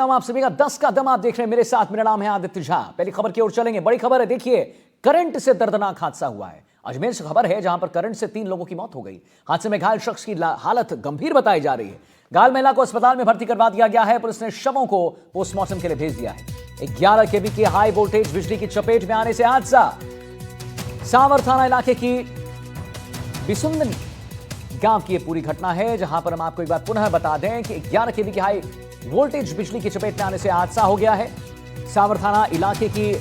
आप सभी का 10 का दम आप देख रहे हैं मेरे साथ। मेरा नाम है आदित्य झा। पहली खबर की ओर चलेंगे। बड़ी खबर है, देखिए, करंट से दर्दनाक हादसा हुआ है। अजमेर से खबर है, जहां पर करंट से 3 लोगों की मौत हो गई। हादसे में घायल शख्स की हालत गंभीर बताई जा रही है। घायल महिला को अस्पताल में भर्ती करवा दिया गया है। पुलिस ने शवों को पोस्टमार्टम के लिए भेज दिया है। 11 केवी की हाई वोल्टेज बिजली की चपेट में आने से हादसा। सांवर थाना इलाके की बिसुंदनी गांव की यह पूरी घटना है, जहां पर हम आपको एक बार पुनः बता दें कि 11 केवी की हाई वोल्टेज बिजली की चपेट में आने से हादसा हो गया है। सांवर थाना इलाके की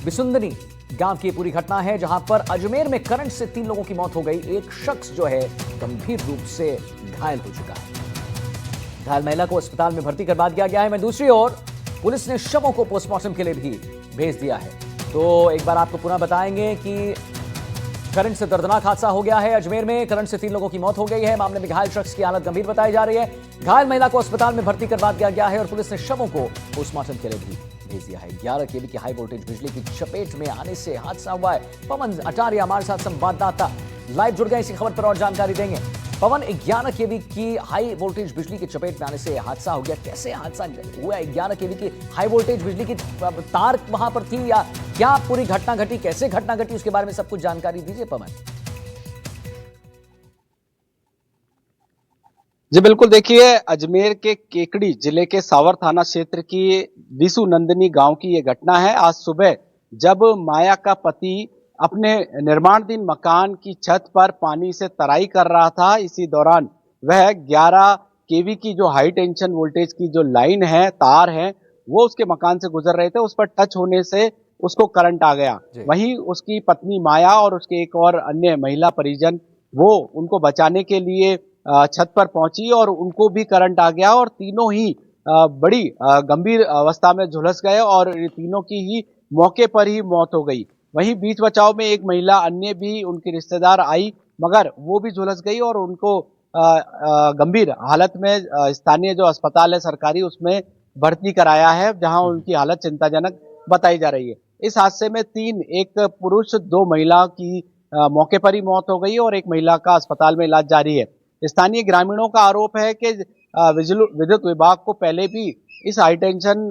बिसुंदनी गांव की पूरी घटना है, जहां पर अजमेर में करंट से 3 लोगों की मौत हो गई। एक शख्स जो है गंभीर रूप से घायल हो चुका है। घायल महिला को अस्पताल में भर्ती करवा दिया गया है। मैं दूसरी ओर पुलिस ने शवों को पोस्टमार्टम के लिए भी भेज दिया है। तो एक बार आपको पुनः बताएंगे कि करंट से दर्दनाक हादसा हो गया है। अजमेर में करंट से 3 लोगों की मौत हो गई है। मामले में घायल शख्स की हालत गंभीर बताई जा रही है। घायल महिला को अस्पताल में भर्ती करवा दिया गया है और पुलिस ने शवों को पोस्टमार्टम के लिए भी भेज दिया है। 11 केवी की हाई वोल्टेज बिजली की चपेट में आने से हादसा हुआ है। पवन अटारिया हमारे साथ संवाददाता लाइव जुड़ गए, इसी खबर पर और जानकारी देंगे। पवन, 11 केवी की हाई वोल्टेज बिजली की चपेट में आने से हादसा हो गया, कैसे हादसा हुआ? 11 केवी की हाई वोल्टेज बिजली की तार वहां पर थी या क्या पूरी घटना घटी, कैसे घटना घटी, उसके बारे में सब कुछ जानकारी दीजिए पवन। जी बिल्कुल, देखिए, अजमेर के केकड़ी जिले के सावर थाना क्षेत्र की विशु नंदिनी गांव की यह घटना है। आज सुबह जब माया का पति अपने निर्माणाधीन मकान की छत पर पानी से तराई कर रहा था, इसी दौरान वह 11 केवी की जो हाई टेंशन वोल्टेज की जो लाइन है, तार है, वो उसके मकान से गुजर रहे थे। उस पर टच होने से उसको करंट आ गया। वहीं उसकी पत्नी माया और उसके एक और अन्य महिला परिजन वो उनको बचाने के लिए छत पर पहुंची और उनको भी करंट आ गया और तीनों ही बड़ी गंभीर अवस्था में झुलस गए और तीनों की ही मौके पर ही मौत हो गई। वहीं बीच बचाव में एक महिला अन्य भी उनकी रिश्तेदार आई, मगर वो भी झुलस गई और उनको गंभीर हालत में स्थानीय जो अस्पताल है सरकारी, उसमें भर्ती कराया है, जहां उनकी हालत चिंताजनक बताई जा रही है। इस हादसे में 3, एक पुरुष 2 महिला की मौके पर ही मौत हो गई और एक महिला का अस्पताल में इलाज जारी है। स्थानीय ग्रामीणों का आरोप है कि विद्युत विभाग को पहले भी इस हाई टेंशन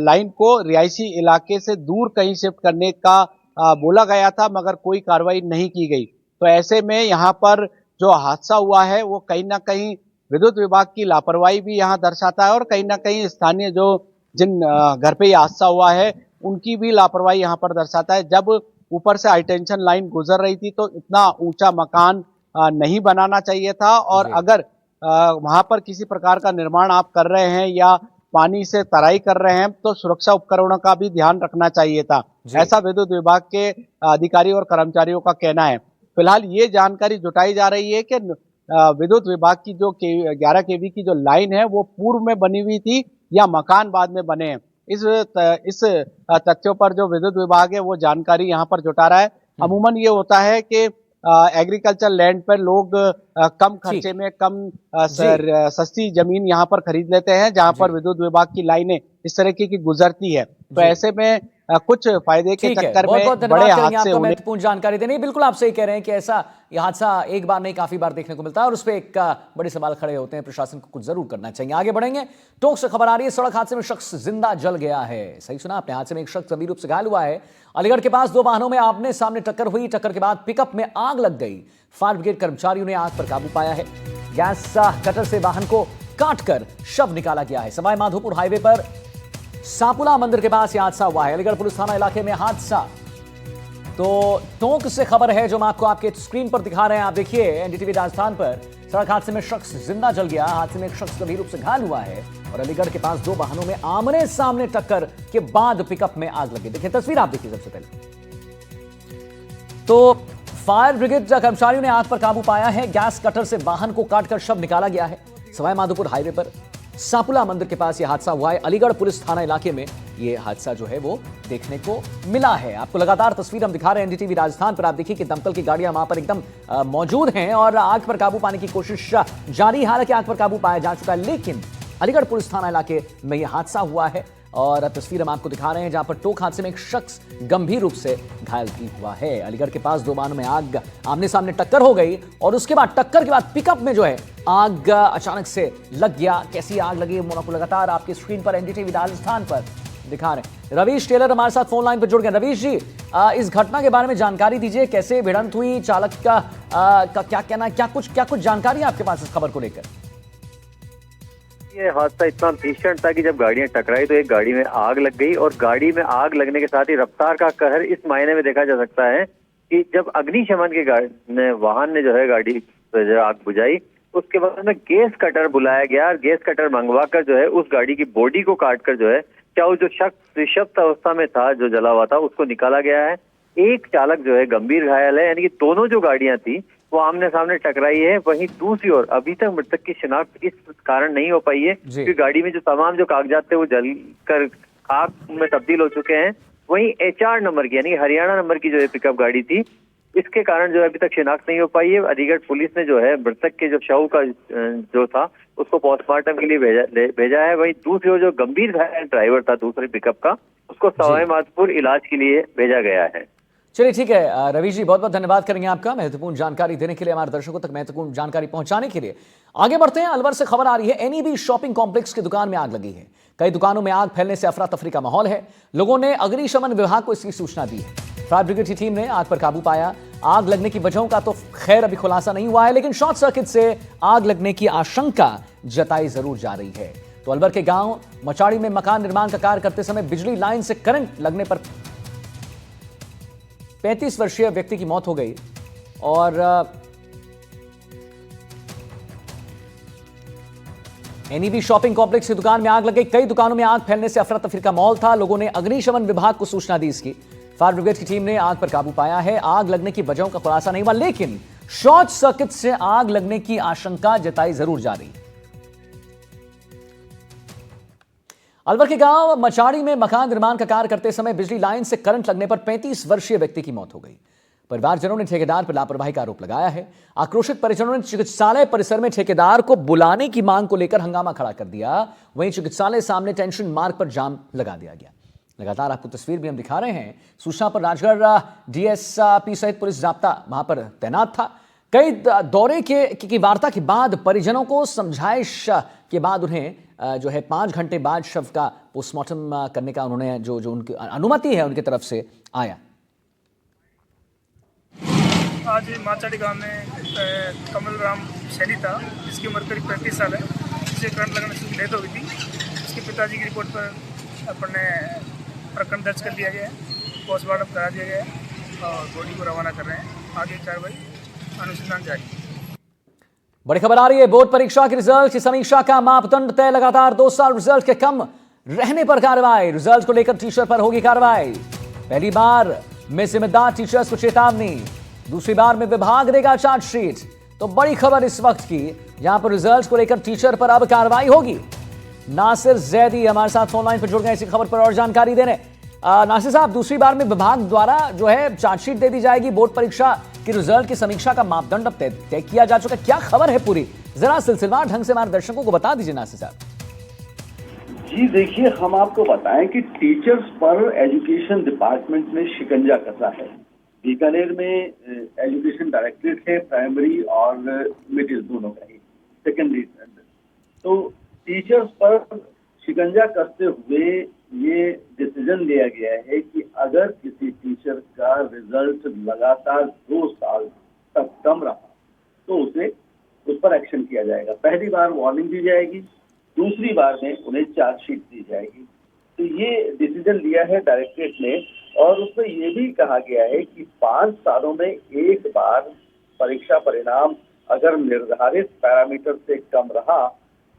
लाइन को रिहायशी इलाके से दूर कहीं शिफ्ट करने का बोला गया था, मगर कोई कार्रवाई नहीं की गई। तो ऐसे में यहाँ पर जो हादसा हुआ है वो कहीं ना कहीं विद्युत विभाग की लापरवाही भी यहाँ दर्शाता है और कहीं ना कहीं स्थानीय जो जिन घर पे ये हादसा हुआ है उनकी भी लापरवाही यहाँ पर दर्शाता है। जब ऊपर से हाई टेंशन लाइन गुजर रही थी तो इतना ऊंचा मकान नहीं बनाना चाहिए था, और अगर वहां पर किसी प्रकार का निर्माण आप कर रहे हैं या पानी से तराई कर रहे हैं तो सुरक्षा उपकरणों का भी ध्यान रखना चाहिए था, ऐसा विद्युत विभाग के अधिकारी और कर्मचारियों का कहना है। फिलहाल ये जानकारी जुटाई जा रही है कि विद्युत विभाग की जो 11 केवी की जो लाइन है वो पूर्व में बनी हुई थी या मकान बाद में बने हैं। इस तथ्यों पर जो विद्युत विभाग है वो जानकारी यहाँ पर जुटा रहा है। अमूमन ये होता है कि एग्रीकल्चर लैंड पर लोग कम खर्चे में सस्ती जमीन यहाँ पर खरीद लेते हैं, जहाँ पर विद्युत विभाग की लाइनें इस तरीके की गुजरती है। तो ऐसे में कुछ फायदे के चक्कर में बड़े हादसे होने। महत्वपूर्ण जानकारी देने, बिल्कुल आप सही कह रहे हैं कि ऐसा यह हादसा एक बार नहीं काफी बार देखने को मिलता है और उस पर एक बड़े सवाल खड़े होते हैं। प्रशासन को कुछ जरूर करना चाहिए। आगे बढ़ेंगे। टोंक से खबर आ रही है, सड़क हादसे में शख्स जिंदा जल गया है। सही सुना आपने, हादसे में एक शख्स गंभीर रूप से घायल हुआ है। अलीगढ़ के पास 2 वाहनों में आमने सामने टक्कर हुई। टक्कर के बाद पिकअप में आग लग गई। फायर ब्रिगेड कर्मचारियों ने आग पर काबू पाया है। गैस कटर से वाहन को काटकर शव निकाला गया है। सवाई माधोपुर हाईवे पर सांपुला मंदिर के पास यह हादसा हुआ है। अलीगढ़ पुलिस थाना इलाके में हादसा। तो टोंक से खबर है जो हम आपको आपके स्क्रीन पर दिखा रहे हैं, आप देखिए एनडीटीवी राजस्थान पर। सड़क हादसे में शख्स जिंदा जल गया। हादसे में एक शख्स गंभीर रूप से घायल हुआ है और अलीगढ़ के पास 2 वाहनों में आमने सामने टक्कर के बाद पिकअप में आग लगी। देखिए तस्वीर, आप देखिए सबसे पहले तो फायर ब्रिगेड कर्मचारियों ने आग पर काबू पाया है। गैस कटर से वाहन को काटकर शव निकाला गया है। सवाई माधोपुर हाईवे पर सांपुला मंदिर के पास यह हादसा हुआ है। अलीगढ़ पुलिस थाना इलाके में यह हादसा जो है वो देखने को मिला है। आपको लगातार तस्वीर हम दिखा रहे हैं एनडीटीवी राजस्थान पर। आप देखिए कि दमकल की गाड़ियां वहां पर एकदम मौजूद हैं और आग पर काबू पाने की कोशिश जारी। हालांकि आग पर काबू पाया जा चुका है, लेकिन अलीगढ़ पुलिस थाना इलाके में यह हादसा हुआ है। और तस्वीर हम आपको दिखा रहे हैं जहां पर टोक हादसे में एक शख्स गंभीर रूप से घायल भी हुआ है। अलीगढ़ के पास दो वाहनों में आग आमने सामने टक्कर हो गई और उसके बाद टक्कर के बाद पिकअप में जो है आग अचानक से लग गया। कैसी आग लगी आपको लगातार आपकी स्क्रीन पर एनडीटीवी राजस्थान पर दिखा रहे हैं। रवीश टेलर हमारे साथ फोन लाइन पर जुड़ गए। रवीश जी, इस घटना के बारे में जानकारी दीजिए, कैसे भिड़ंत हुई, चालक का क्या कहना है, क्या कुछ जानकारी है आपके पास इस खबर को लेकर? ये हादसा इतना भीषण था कि जब गाड़ियां टकराई तो एक गाड़ी में आग लग गई और गाड़ी में आग लगने के साथ ही रफ्तार का कहर इस मायने में देखा जा सकता है कि जब अग्निशमन के वाहन ने जो है गाड़ी आग बुझाई, उसके बाद में गैस कटर बुलाया गया और गैस कटर मंगवा कर जो है उस गाड़ी की बॉडी को काट कर जो है क्या वो जो शख्स विषुप्त अवस्था में था, जो जला हुआ था, उसको निकाला गया है। एक चालक जो है गंभीर घायल है, यानी कि दोनों जो गाड़ियां थी वो आमने सामने टकराई है। वहीं दूसरी ओर अभी तक मृतक की शिनाख्त इस कारण नहीं हो पाई है क्योंकि गाड़ी में जो तमाम जो कागजात थे वो जल कर आग में तब्दील हो चुके हैं। वहीं HR नंबर की यानी हरियाणा नंबर की जो है पिकअप गाड़ी थी, इसके कारण जो है अभी तक शिनाख्त नहीं हो पाई है। अलीगढ़ पुलिस ने जो है मृतक के जो शव का जो था उसको पोस्टमार्टम के लिए भेजा है। वहीं दूसरी ओर जो गंभीर घायल ड्राइवर था दूसरी पिकअप का, उसको सवाई माधोपुर इलाज के लिए भेजा गया है। चलिए ठीक है रवि जी, बहुत बहुत धन्यवाद करेंगे आपका महत्वपूर्ण जानकारी देने के लिए, हमारे दर्शकों तक महत्वपूर्ण जानकारी पहुंचाने के लिए। आगे बढ़ते हैं। अलवर से खबर आ रही है, NEB शॉपिंग कॉम्प्लेक्स की दुकान में आग लगी है। कई दुकानों में आग फैलने से अफरा तफरी का माहौल है। लोगों ने अग्निशमन विभाग को इसकी सूचना दी है। फायर ब्रिगेड की टीम ने आग पर काबू पाया। आग लगने की वजहों का तो खैर अभी खुलासा नहीं हुआ है, लेकिन शॉर्ट सर्किट से आग लगने की आशंका जताई जरूर जा रही है। तो अलवर के गांव मचाड़ी में मकान निर्माण का कार्य करते समय बिजली लाइन से करंट लगने पर 35 वर्षीय व्यक्ति की मौत हो गई और NEB शॉपिंग कॉम्प्लेक्स की दुकान में आग लग गई। कई दुकानों में आग फैलने से अफरा तफरी का माहौल था। लोगों ने अग्निशमन विभाग को सूचना दी इसकी। फायर ब्रिगेड की टीम ने आग पर काबू पाया है। आग लगने की वजहों का खुलासा नहीं हुआ, लेकिन शॉर्ट सर्किट से आग लगने की आशंका जताई जरूर जा रही है। अलवर के गांव मचाड़ी में मकान निर्माण का कार्य करते समय बिजली लाइन से करंट लगने पर 35 वर्षीय व्यक्ति की मौत हो गई। परिवारजनों ने ठेकेदार पर लापरवाही का आरोप लगाया है। आक्रोशित परिजनों ने चिकित्सालय परिसर में ठेकेदार को बुलाने की मांग को लेकर हंगामा खड़ा कर दिया। वहीं चिकित्सालय सामने टेंशन मार्ग पर जाम लगा दिया गया। लगातार आपको तस्वीर भी हम दिखा रहे हैं। सूचना पर राजगढ़ DSP सहित पुलिस जाब्ता वहां पर तैनात था। कई दौरे की वार्ता के बाद परिजनों को समझाइश के बाद उन्हें जो है 5 घंटे बाद शव का पोस्टमार्टम करने का उन्होंने जो उनकी अनुमति है उनकी तरफ से आया। आज माचाड़ी गांव में कमल राम सैनी था, जिसकी उम्र करीब 35 साल है, जिसे करंट लगने से डेथ हो गई थी। उसके पिताजी की रिपोर्ट पर अपने प्रकरण दर्ज कर लिया गया है, पोस्टमार्टम करा दिया गया है और बॉडी को रवाना कर रहे हैं। आगे कार्रवाई अनुसंधान जारी। बड़ी खबर आ रही है, बोर्ड परीक्षा के रिजल्ट की समीक्षा का मापदंड तय। लगातार 2 साल रिजल्ट के कम रहने पर कार्रवाई। रिजल्ट को लेकर टीचर पर होगी कार्रवाई। पहली बार में जिम्मेदार टीचर्स को चेतावनी, दूसरी बार में विभाग देगा चार्जशीट। तो बड़ी खबर इस वक्त की, यहां पर रिजल्ट को लेकर टीचर पर अब कार्रवाई होगी। नासिर जैदी हमारे साथ फोन लाइन पर जुड़ गए इसी खबर पर और जानकारी देने। नासिर साहब, दूसरी बार में विभाग द्वारा जो है चार्जशीट दे दी जाएगी। बोर्ड परीक्षा की रिजल्ट की समीक्षा का मापदंड अब तय किया जा चुका है। क्या खबर है पूरी, जरा सिलसिलेवार ढंग से हमारे दर्शकों को बता दीजिए नासिर साहब। जी देखिए, हम आपको बताएं कि टीचर्स पर एजुकेशन डिपार्टमेंट ने शिकंजा कसा है। बीकानेर में एजुकेशन डायरेक्टरेट है, प्राइमरी और मिडिल दोनों का ही, सेकेंडरी। तो टीचर्स पर शिकंजा कसते हुए ये डिसीजन लिया गया है कि अगर किसी टीचर का रिजल्ट लगातार 2 साल तक कम रहा तो उस पर एक्शन किया जाएगा। पहली बार वार्निंग दी जाएगी, दूसरी बार में उन्हें चार्जशीट दी जाएगी। तो ये डिसीजन लिया है डायरेक्टरेट ने और उसमें ये भी कहा गया है कि 5 सालों में एक बार परीक्षा परिणाम अगर निर्धारित पैरामीटर से कम रहा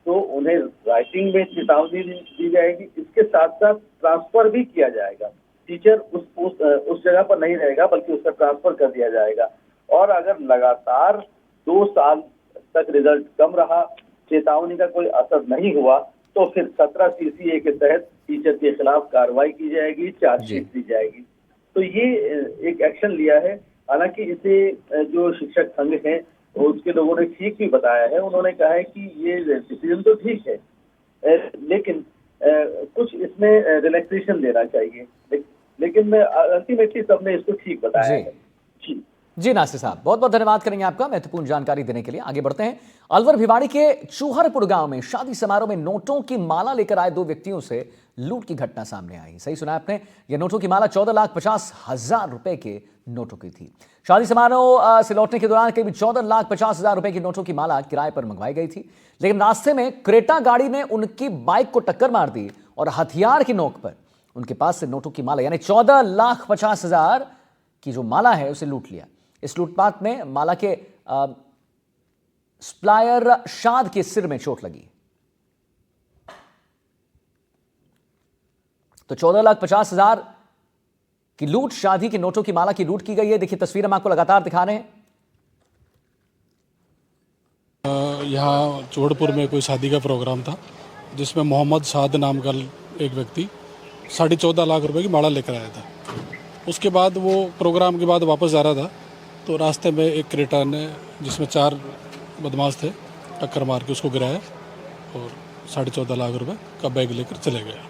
तो उन्हें राइटिंग में चेतावनी दी जाएगी। इसके साथ साथ ट्रांसफर भी किया जाएगा। टीचर उस जगह पर नहीं रहेगा बल्कि उसका ट्रांसफर कर दिया जाएगा। और अगर लगातार 2 साल तक रिजल्ट कम रहा, चेतावनी का कोई असर नहीं हुआ, तो फिर 17 CCA के तहत टीचर के खिलाफ कार्रवाई की जाएगी, चार्जशीट दी जाएगी। तो ये एक एक्शन लिया है। हालांकि इसे जो शिक्षक संघ है उसके लोगों ने ठीक भी बताया है। उन्होंने कहा है कि ये डिसीजन तो ठीक है, लेकिन कुछ इस इसमें रिलैक्सेशन देना चाहिए, लेकिन अल्टीमेटली सबने इसको ठीक बताया जी। है। जी जी नासिर साहब, बहुत बहुत धन्यवाद करेंगे आपका महत्वपूर्ण जानकारी देने के लिए। आगे बढ़ते हैं। अलवर भिवाड़ी के चूहरपुर गांव में शादी समारोह में नोटों की माला लेकर आए 2 व्यक्तियों से लूट की घटना सामने आई। सही सुना आपने, यह नोटों की माला 14,50,000 रुपए के नोटों की थी। शादी समारोह से लौटने के दौरान करीब 14,50,000 रुपए की नोटों की माला किराए पर मंगवाई गई थी, लेकिन रास्ते में क्रेटा गाड़ी ने उनकी बाइक को टक्कर मार दी और हथियार की नोक पर उनके पास से नोटों की माला यानी 14,50,000 की जो माला है उसे लूट लिया। इस लूटपाट में माला के स्प्लायर शाद के सिर में चोट लगी। तो 14,50,000 की लूट, शादी के नोटों की माला की लूट की गई है। देखिए तस्वीर हम आपको लगातार दिखा रहे हैं। यहाँ चौड़पुर में कोई शादी का प्रोग्राम था जिसमें मोहम्मद साद नाम का एक व्यक्ति 14.5 लाख रुपए की माला लेकर आया था। उसके बाद वो प्रोग्राम के बाद वापस जा रहा था तो रास्ते में एक क्रेटा ने, जिसमें 4 बदमाश थे, टक्कर मार के उसको गिराया और 14.5 लाख रुपए का बैग लेकर चले गए।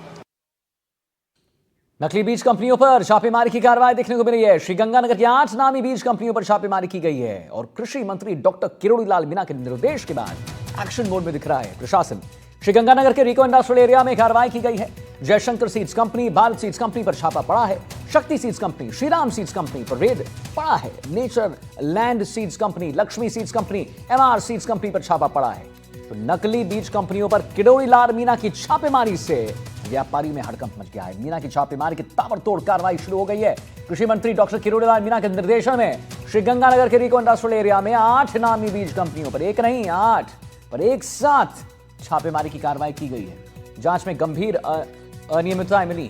नकली बीज कंपनियों पर छापेमारी की कार्रवाई देखने को मिली है। श्रीगंगानगर की 8 नामी बीज कंपनियों पर छापेमारी की गई है और कृषि मंत्री डॉक्टर किरोड़ी लाल मीणा के निर्देश के बाद एक्शन मोड में दिख रहा है प्रशासन। श्रीगंगानगर के रिको इंडस्ट्रियल एरिया में कार्रवाई की गई है। Jaishankar seeds company, Bharat seeds company पर छापा पड़ा है। शक्ति seeds company, Shriram seeds company पर रेड पड़ा है। Nature land seeds company, Lakshmi seeds company, MR seeds company पर छापा पड़ा है। तो नकली बीज कंपनियों पर किरोड़ी लाल मीणा की छापेमारी से व्यापारी में हड़कंप मच गया है। मीणा की छापेमारी की ताबड़तोड़ कार्रवाई शुरू हो गई है। कृषि मंत्री डॉक्टर किरोड़ी लाल मीणा के निर्देशन में श्रीगंगानगर के रिको इंडस्ट्रियल एरिया में 8 नामी बीज कंपनियों पर, एक नहीं 8 पर एक साथ छापेमारी की कार्रवाई की गई है। जांच में गंभीर अनियमितताएं मिली।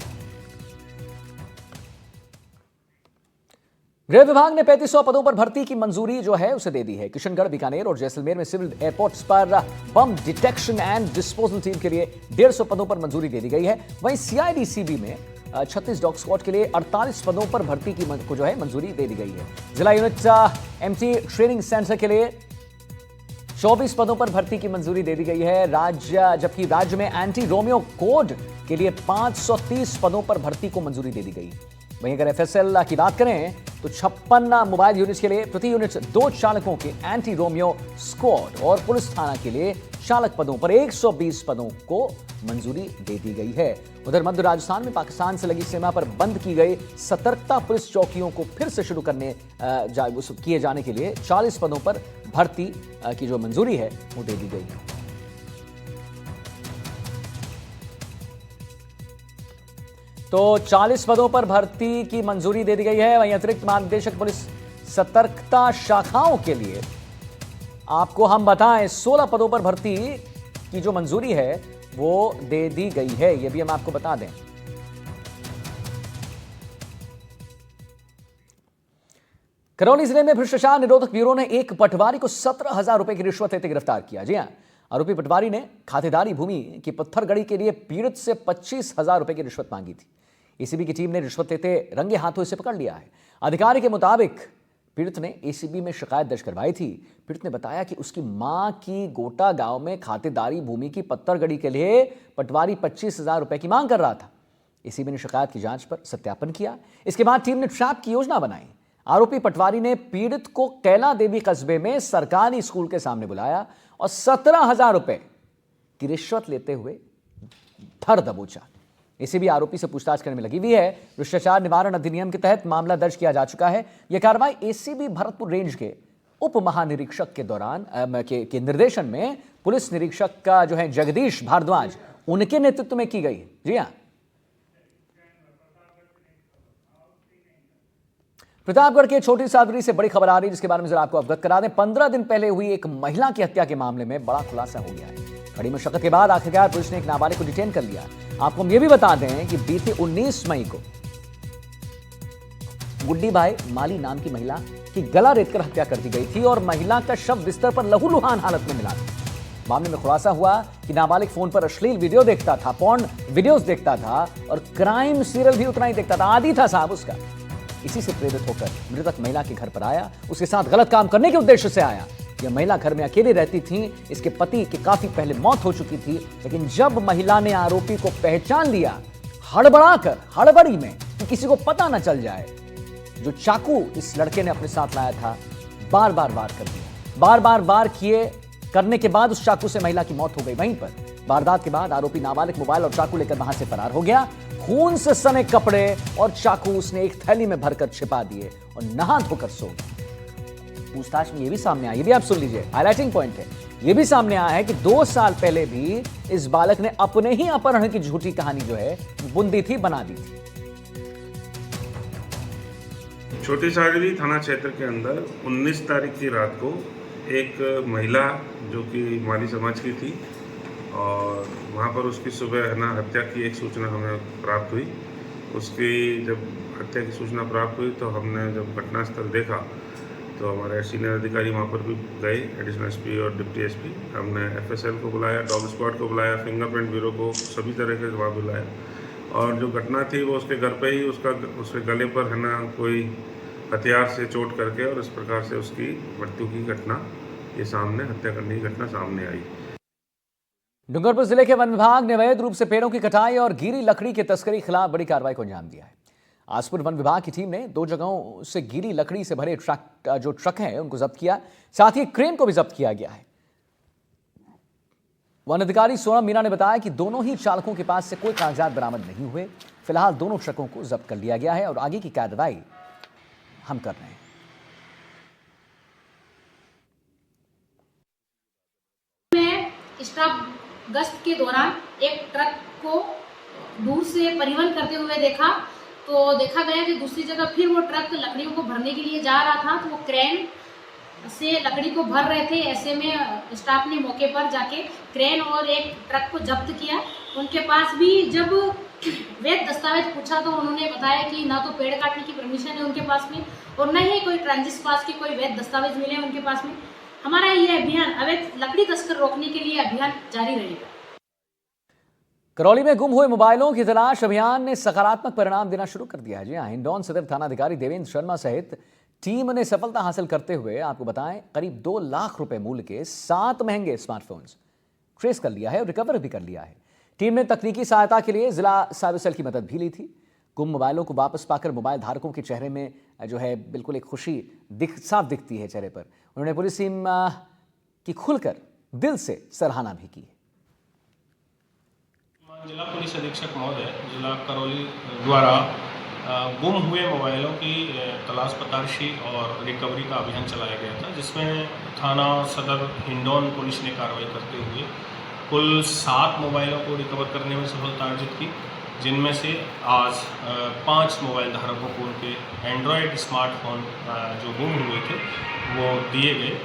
गृह विभाग ने 3500 पदों पर भर्ती की मंजूरी जो है उसे दे दी है। किशनगढ़, बीकानेर और जैसलमेर में सिविल एयरपोर्ट्स पर बम डिटेक्शन एंड डिस्पोजल टीम के लिए 150 पदों पर मंजूरी दे दी गई है। वहीं सीआईडीसीबी में 36 डॉग स्क्वाड के लिए 48 पदों पर भर्ती की को जो है मंजूरी दे दी गई है। जिला यूनिट एमटी ट्रेनिंग सेंटर के लिए 24 पदों पर भर्ती की मंजूरी दे दी गई है। जबकि राज्य में एंटी रोमियो कोड के लिए 530 पदों पर भर्ती को मंजूरी दे दी गई। वहीं अगर एफएसएल की बात करें तो 56 मोबाइल यूनिट्स के लिए प्रति यूनिट 2 चालकों के एंटी रोमियो स्क्वाड और पुलिस थाना के लिए चालक पदों पर 120 पदों को मंजूरी दे दी गई है। उधर मध्य राजस्थान में पाकिस्तान से लगी सीमा पर बंद की गई सतर्कता पुलिस चौकियों को फिर से शुरू किए जाने के लिए 40 पदों पर भर्ती की जो मंजूरी है वो दे दी गई है। तो 40 पदों पर भर्ती की मंजूरी दे दी गई है। वहीं अतिरिक्त महानिदेशक पुलिस सतर्कता शाखाओं के लिए आपको हम बताएं 16 पदों पर भर्ती की जो मंजूरी है वो दे दी गई है। ये भी हम आपको बता दें। करौली जिले में भ्रष्टाचार निरोधक ब्यूरो ने एक पटवारी को 17,000 रुपए की रिश्वत लेते गिरफ्तार किया। जी हां, आरोपी पटवारी ने खातेदारी भूमि की पत्थरगड़ी के लिए पीड़ित से 25,000 रुपए की रिश्वत मांगी थी। एसीबी की टीम ने रिश्वत लेते रंगे हाथों इसे पकड़ लिया है। अधिकारी के मुताबिक पीड़ित ने एसीबी में शिकायत दर्ज करवाई थी। पीड़ित ने बताया कि उसकी मां की गोटा गांव में खातेदारी भूमि की पत्थरगड़ी के लिए पटवारी 25,000 रुपए की मांग कर रहा था। एसीबी ने शिकायत की जांच पर सत्यापन किया। इसके बाद टीम ने ट्रैप की योजना बनाई। आरोपी पटवारी ने पीड़ित को कैला देवी कस्बे में सरकारी स्कूल के सामने बुलाया और 17,000 रुपए की रिश्वत लेते हुए धर दबोचा। एसीबी आरोपी से पूछताछ करने में लगी हुई है। भ्रष्टाचार निवारण अधिनियम के तहत मामला दर्ज किया जा चुका है। यह कार्रवाई एसीबी भरतपुर रेंज के उप महानिरीक्षक के दौरान के निर्देशन में पुलिस निरीक्षक का जो है जगदीश भारद्वाज उनके नेतृत्व में की गई। जी हां, प्रतापगढ़ के छोटी सादरी से बड़ी खबर आ रही है जिसके बारे में जरा आपको अवगत करा दें। 15 दिन पहले हुई एक महिला की हत्या के मामले में बड़ा खुलासा हो गया है। कड़ी मशक्कत के बाद आखिरकार पुलिस ने एक नाबालिग को डिटेन कर लिया। आपको हम ये भी बता दें कि बीते 19 मई को गुड्डी बाई माली नाम की महिला की गला रेतकर हत्या कर दी गई थी और महिला का शव बिस्तर पर लहूलुहान हालत में मिला था। मामले में खुलासा हुआ कि नाबालिग फोन पर अश्लील वीडियो देखता था, पॉर्न वीडियोस देखता था और क्राइम सीरियल भी उतना ही देखता था। आदी था साहब उसका। इसी से प्रेरित होकर मृतक महिला के घर पर आया, उसके साथ गलत काम करने के उद्देश्य से आया। यह महिला घर में अकेली रहती थी। इसके पति की काफी पहले मौत हो चुकी थी, लेकिन जब महिला ने आरोपी को पहचान लिया हड़बड़ाकर हड़बड़ी में कि किसी को पता न चल जाए, जो चाकू इस लड़के ने अपने साथ लाया था बार बार वार कर दिया। बार बार वार किए करने के बाद उस चाकू से महिला की मौत हो गई। वहीं पर वारदात के बाद आरोपी नाबालिग मोबाइल और चाकू लेकर वहां से फरार हो गया। खून से सने कपड़े और चाकू उसने एक थैली में भरकर छिपा दिए और नहा धोकर सो गया। पूछताछ में यह भी सामने आया, ये भी आप सुन लीजिए, हाईलाइटिंग पॉइंट है, यह भी सामने आया है कि 2 साल पहले भी इस बालक ने अपने ही अपहरण की झूठी कहानी जो है बुंदी थी, बना दी थी। छोटी सागरी थाना क्षेत्र के अंदर 19 तारीख की रात को एक महिला जो कि माली समाज की थी और वहाँ पर उसकी सुबह है ना हत्या की एक सूचना हमें प्राप्त हुई। उसकी जब हत्या की सूचना प्राप्त हुई तो हमने जब घटनास्थल देखा तो हमारे सीनियर अधिकारी वहाँ पर भी गए, एडिशनल एसपी और डिप्टी एसपी। हमने एफएसएल को बुलाया, डॉग स्क्वाड को बुलाया, फिंगरप्रिंट ब्यूरो को, सभी तरह के वहाँ बुलाया। और जो घटना थी वो उसके घर पे ही उसके गले पर है ना कोई हथियार से चोट करके और इस प्रकार से उसकी मृत्यु की घटना ये सामने, हत्या करने की घटना सामने आई। डूंगरपुर जिले के वन विभाग ने अवैध रूप से पेड़ों की कटाई और गीली लकड़ी की तस्करी के खिलाफ बड़ी कार्रवाई को अंजाम दिया है। आसपुर वन विभाग की टीम ने 2 जगहों से गीली लकड़ी से भरे ट्रक हैं उनको जब्त किया, साथ ही क्रेन को भी जब्त किया गया है। वन अधिकारी सोनम मीना ने बताया कि दोनों ही चालकों के पास से कोई कागजात बरामद नहीं हुए। फिलहाल दोनों ट्रकों को जब्त कर लिया गया है और आगे की कार्रवाई हम कर रहे हैं। स्टाफ गश्त के दौरान एक ट्रक को दूर से परिवहन करते हुए देखा, तो देखा गया कि दूसरी जगह फिर वो ट्रक लकड़ियों को भरने के लिए जा रहा था, तो वो क्रेन से लकड़ी को भर रहे थे। ऐसे में स्टाफ ने मौके पर जाके क्रेन और एक ट्रक को जब्त किया। उनके पास भी जब वैध दस्तावेज पूछा तो उन्होंने बताया कि ना तो पेड़ काटने की परमिशन है उनके पास में और न ही कोई ट्रांजिट पास के कोई वैध दस्तावेज मिले उनके पास में। हमारा यह अभियान अवैध लकड़ी तस्कर रोकने के लिए अभियान जारी रहेगा। करौली में गुम हुए मोबाइलों की तलाश अभियान ने सकारात्मक परिणाम देना शुरू कर दिया है। जी हां, हिंडौन सदर थानाधिकारी देवेंद्र शर्मा सहित टीम ने सफलता हासिल करते हुए आपको बताएं करीब 2 लाख रुपए मूल्य के 7 महंगे स्मार्टफोन्स ट्रेस कर लिया है और रिकवर भी कर लिया है। टीम ने तकनीकी सहायता के लिए जिला साइबर सेल की मदद भी ली थी। गुम मोबाइलों को वापस पाकर मोबाइल धारकों के चेहरे में जो है बिल्कुल एक खुशी साफ दिखती है चेहरे पर। उन्होंने पुलिस टीम की खुलकर दिल से सराहना भी की। जिला पुलिस अधीक्षक महोदय जिला करौली द्वारा गुम हुए मोबाइलों की तलाश पताशी और रिकवरी का अभियान चलाया गया था, जिसमें थाना सदर हिंडौन पुलिस ने कार्रवाई करते हुए कुल 7 मोबाइलों को रिकवर करने में सफलता अर्जित की, जिनमें से आज 5 मोबाइल धारकों को उनके एंड्रॉयड स्मार्टफोन जो गुम हुए थे वो दिए गए।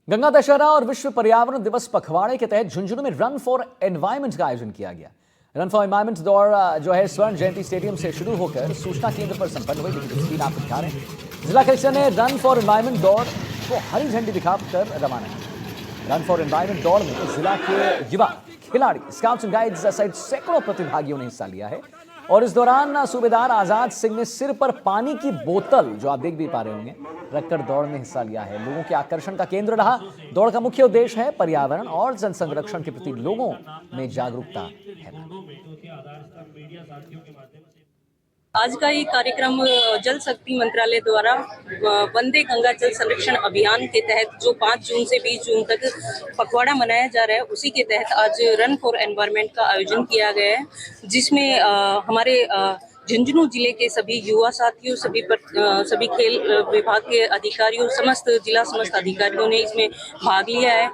गंगा दशहरा और विश्व पर्यावरण दिवस पखवाड़े के तहत झुंझुनू में रन फॉर एनवायरमेंट का आयोजन किया गया। रन फॉर एनवायरमेंट दौड़ जो है स्वर्ण जयंती स्टेडियम से शुरू होकर सूचना केंद्र पर संपन्न हुई। लेकिन तस्वीर आप दिखा रहे हैं, जिला कलेक्टर ने रन फॉर एनवायरमेंट दौड़ को हरी झंडी दिखाकर रवाना किया। रन फॉर एनवायरमेंट दौड़ में जिला के युवा खिलाड़ी, स्काउट्स एंड गाइड्स सहित सैकड़ों प्रतिभागियों ने हिस्सा लिया है। और इस दौरान सूबेदार आजाद सिंह ने सिर पर पानी की बोतल, जो आप देख भी पा रहे होंगे, रखकर दौड़ में हिस्सा लिया है। लोगों के आकर्षण का केंद्र रहा। दौड़ का मुख्य उद्देश्य है पर्यावरण और जन संरक्षण के प्रति लोगों में जागरूकता है। आज का ये कार्यक्रम जल शक्ति मंत्रालय द्वारा वंदे गंगा जल संरक्षण अभियान के तहत जो 5 जून से 20 जून तक पखवाड़ा मनाया जा रहा है, उसी के तहत आज रन फॉर एनवायरनमेंट का आयोजन किया गया है, जिसमें हमारे झुंझुनू जिले के सभी युवा साथियों, सभी खेल विभाग के अधिकारियों, समस्त अधिकारियों ने इसमें भाग लिया है।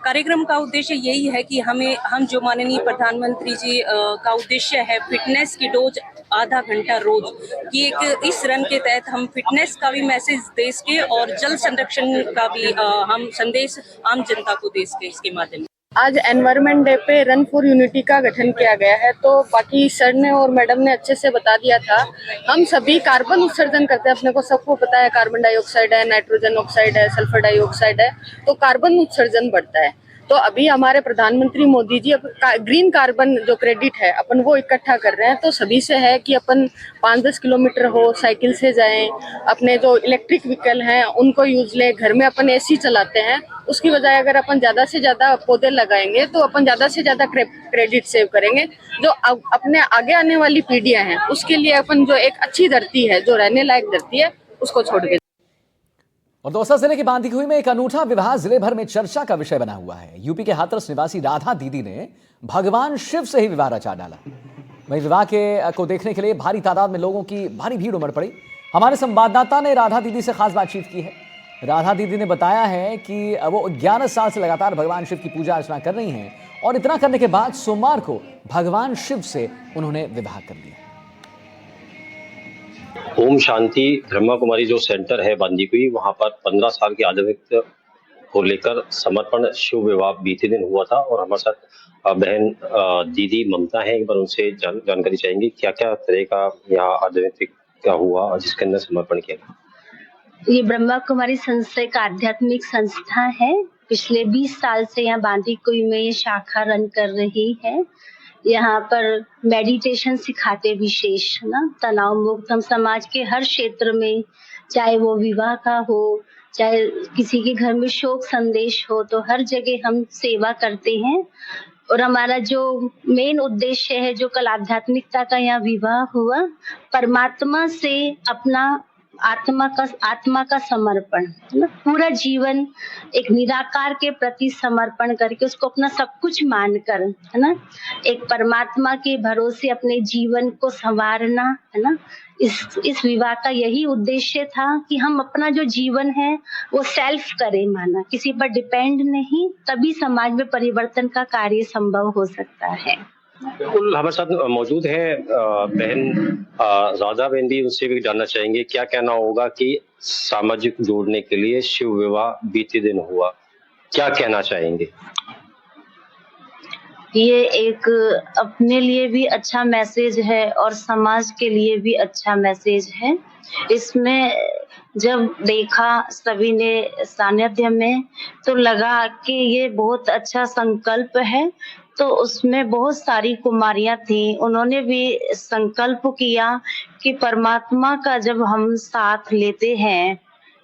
कार्यक्रम का उद्देश्य यही है कि हम जो माननीय प्रधानमंत्री जी का उद्देश्य है फिटनेस की डोज आधा घंटा रोज की, एक इस रन के तहत हम फिटनेस का भी मैसेज देश के और जल संरक्षण का भी हम संदेश आम जनता को देश के इसके माध्यम से। आज एनवायरनमेंट डे पे रन फॉर यूनिटी का गठन किया गया है। तो बाकी सर ने और मैडम ने अच्छे से बता दिया था। हम सभी कार्बन उत्सर्जन करते हैं, अपने को सबको पता है कार्बन डाइऑक्साइड है, नाइट्रोजन ऑक्साइड है, सल्फर डाइऑक्साइड है, तो कार्बन उत्सर्जन बढ़ता है। तो अभी हमारे प्रधानमंत्री मोदी जी अब ग्रीन कार्बन जो क्रेडिट है अपन वो इकट्ठा कर रहे हैं। तो सभी से है कि अपन 5-10 किलोमीटर हो साइकिल से जाएं, अपने जो इलेक्ट्रिक व्हीकल हैं उनको यूज लें। घर में अपन एसी चलाते हैं, उसकी बजाय अगर अपन ज़्यादा से ज़्यादा पौधे लगाएंगे तो अपन ज़्यादा से ज़्यादा क्रेडिट सेव करेंगे। जो अपने आगे आने वाली पीढ़ियां हैं उसके लिए अपन जो एक अच्छी धरती है, जो रहने लायक धरती है, उसको छोड़ के। और दौसा जिले के बांदीकुई में एक अनूठा विवाह जिले भर में चर्चा का विषय बना हुआ है। यूपी के हाथरस निवासी राधा दीदी ने भगवान शिव से ही विवाह रचा डाला। वहीं विवाह को देखने के लिए भारी तादाद में लोगों की भारी भीड़ उमड़ पड़ी। हमारे संवाददाता ने राधा दीदी से खास बातचीत की है। राधा दीदी ने बताया है कि वो 11 साल से लगातार भगवान शिव की पूजा अर्चना कर रही हैं और इतना करने के बाद सोमवार को भगवान शिव से उन्होंने विवाह कर लिया। ओम शांति ब्रह्मा कुमारी जो सेंटर है बांदीकुई, वहां पर 15 साल की आदमिक को लेकर समर्पण शिव विवाह बीते दिन हुआ था। और हमारे साथ बहन दीदी ममता है, एक बार उनसे जानकारी चाहेंगे क्या क्या तरह का यहाँ आध्यात्मिक क्या हुआ जिसके अंदर समर्पण किया गया। ये ब्रह्मा कुमारी संस्था एक आध्यात्मिक संस्था है। पिछले 20 साल से यहाँ बांदीकुई में ये शाखा रन कर रही है। यहाँ पर मेडिटेशन सिखाते विशेष ना, तनाव मुक्त। हम समाज के हर क्षेत्र में, चाहे वो विवाह का हो, चाहे किसी के घर में शोक संदेश हो, तो हर जगह हम सेवा करते हैं। और हमारा जो मेन उद्देश्य है, जो कल आध्यात्मिकता का यहाँ विवाह हुआ, परमात्मा से अपना आत्मा का समर्पण, पूरा जीवन एक निराकार के प्रति समर्पण करके उसको अपना सब कुछ मानकर, है ना, एक परमात्मा के भरोसे अपने जीवन को संवारना, है ना। इस विवाह का यही उद्देश्य था कि हम अपना जो जीवन है वो सेल्फ करें, माना किसी पर डिपेंड नहीं, तभी समाज में परिवर्तन का कार्य संभव हो सकता है। बिल्कुल, हमारे साथ मौजूद है बहन राधा बहन भी, उनसे भी जानना चाहेंगे क्या कहना होगा कि सामाजिक जोड़ने के लिए शिव विवाह बीते दिन हुआ, क्या कहना चाहेंगे। ये एक अपने लिए भी अच्छा मैसेज है और समाज के लिए भी अच्छा मैसेज है। इसमें जब देखा सभी ने सानिध्य में, तो लगा कि ये बहुत अच्छा संकल्प है। तो उसमें बहुत सारी कुमारियां थी, उन्होंने भी संकल्प किया कि परमात्मा का जब हम साथ लेते हैं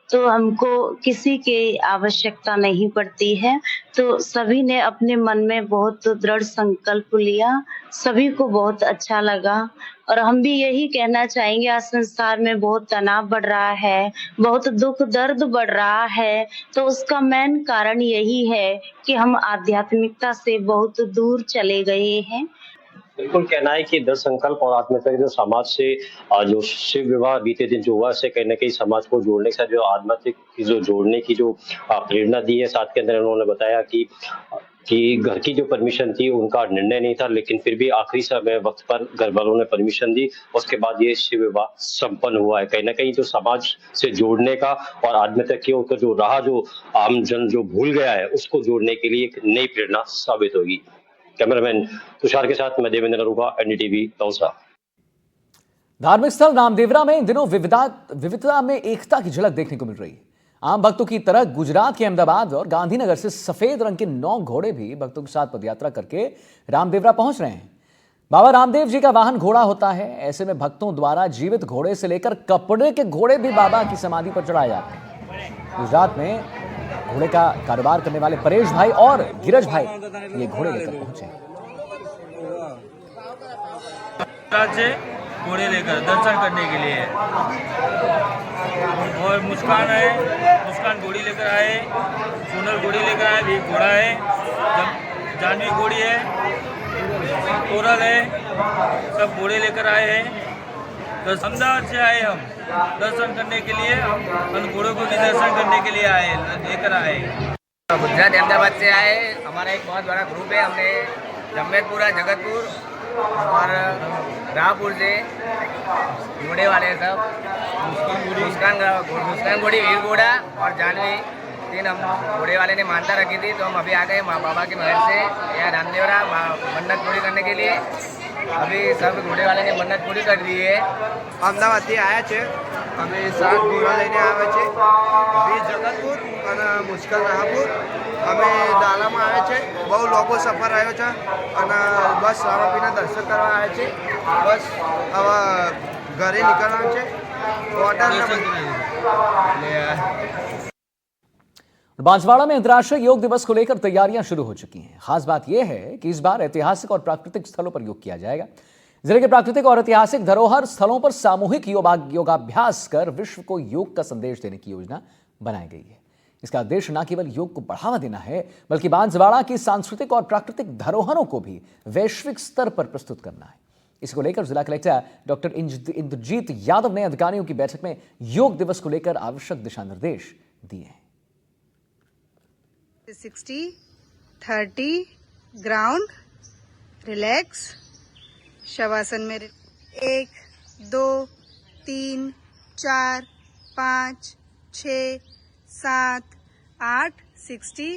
तो हमको किसी की आवश्यकता नहीं पड़ती है। तो सभी ने अपने मन में बहुत दृढ़ संकल्प लिया, सभी को बहुत अच्छा लगा। और हम भी यही कहना चाहेंगे, आज संसार में बहुत तनाव बढ़ रहा है, बहुत दुख दर्द बढ़ रहा है, तो उसका मेन कारण यही है कि हम आध्यात्मिकता से बहुत दूर चले गए हैं। बिल्कुल, कहना है कि दृढ़ संकल्प और आत्महत्या जो समाज से जो शिव विवाह बीते दिन जो हुआ, इससे कहीं ना कहीं समाज को जोड़ने के साथ जो आध्यात्मिक जो जोड़ने की जो प्रेरणा दी है। साथ के अंदर उन्होंने बताया कि घर की जो परमिशन थी उनका निर्णय नहीं था, लेकिन फिर भी आखिरी समय वक्त पर घर वालों ने परमिशन दी, उसके बाद ये शिव विवाह संपन्न हुआ है। कहीं ना कहीं जो समाज से जोड़ने का और आध्यात्मिक का जो राह जो आम जन जो भूल गया है, उसको जोड़ने के लिए एक नई प्रेरणा साबित होगी। कैमरामैन तुषार के साथ मैं देवेंद्र नरूगा, एनडीटीवी दौसा। धार्मिक स्थल रामदेवरा में इन दिनों विविधता में एकता की झलक देखने को मिल रही है। आम भक्तों की तरह गुजरात के अहमदाबाद और गांधीनगर से सफेद रंग के 9 घोड़े भी भक्तों के साथ पदयात्रा करके रामदेवरा पहुंच रहे हैं। बाबा रामदेव जी का वाहन घोड़ा होता है। ऐसे में भक्तों द्वारा जीवित घोड़े से लेकर कपड़े के घोड़े भी बाबा की समाधि पर चढ़ाए जाते हैं। गुजरात में घोड़े का कारोबार करने वाले परेश भाई और गिरज भाई ये घोड़े लेकर पहुंचे। घोड़े लेकर दर्शन करने के लिए, और मुस्कान है, मुस्कान घोड़ी लेकर आए, सोनल घोड़ी लेकर आए, एक घोड़ा है, जानवी घोड़ी है, कोरल है, सब घोड़े लेकर आए हैं। अहमदाबाद से आए हम दर्शन करने के लिए, हम उन घोड़ों को भी दर्शन करने के लिए आए, लेकर आए। गुजरात अहमदाबाद से आए, हमारा एक बहुत बड़ा ग्रुप है। हमने जमशेदपुर, जगतपुर और राहपुर से घोड़े वाले सब, मुस्कान घोड़ी, वीर घोड़ा और जानवी, 3 हम घोड़े वाले ने मानता रखी थी, तो हम अभी आ गए माँ बाबा के महल से यहाँ रामदेवरा मन्नत पूरी करने के लिए। अभी सब घोड़े वाले ने मन्नत पूरी कर दी है। अमदावाद થી आया છે અમે 7 ઘોડા લઈને આવ્યા છે 20 જગતપુર અને મુશ્કેલ રાહપુર અમે દાલામાં આવ્યા છે બહુ લોકો સફર આવ્યો છે અને બસ રામાપીના દર્શન કરવા આવ્યા છે બસ હવે ઘરે નીકળવાનું છે ઓર્ડર बांसवाड़ा में अंतर्राष्ट्रीय योग दिवस को लेकर तैयारियां शुरू हो चुकी हैं। खास बात यह है कि इस बार ऐतिहासिक और प्राकृतिक स्थलों पर योग किया जाएगा। जिले के प्राकृतिक और ऐतिहासिक धरोहर स्थलों पर सामूहिक योगाभ्यास कर विश्व को योग का संदेश देने की योजना बनाई गई है। इसका उद्देश्य न केवल योग को बढ़ावा देना है, बल्कि बांसवाड़ा की सांस्कृतिक और प्राकृतिक धरोहरों को भी वैश्विक स्तर पर प्रस्तुत करना है। इसको लेकर जिला कलेक्टर डॉक्टर इंद्रजीत यादव ने अधिकारियों की बैठक में योग दिवस को लेकर आवश्यक दिशा निर्देश दिए हैं। 60-30 ग्राउंड रिलैक्स शवासन में 1 2 3 4 5 6 7 8 60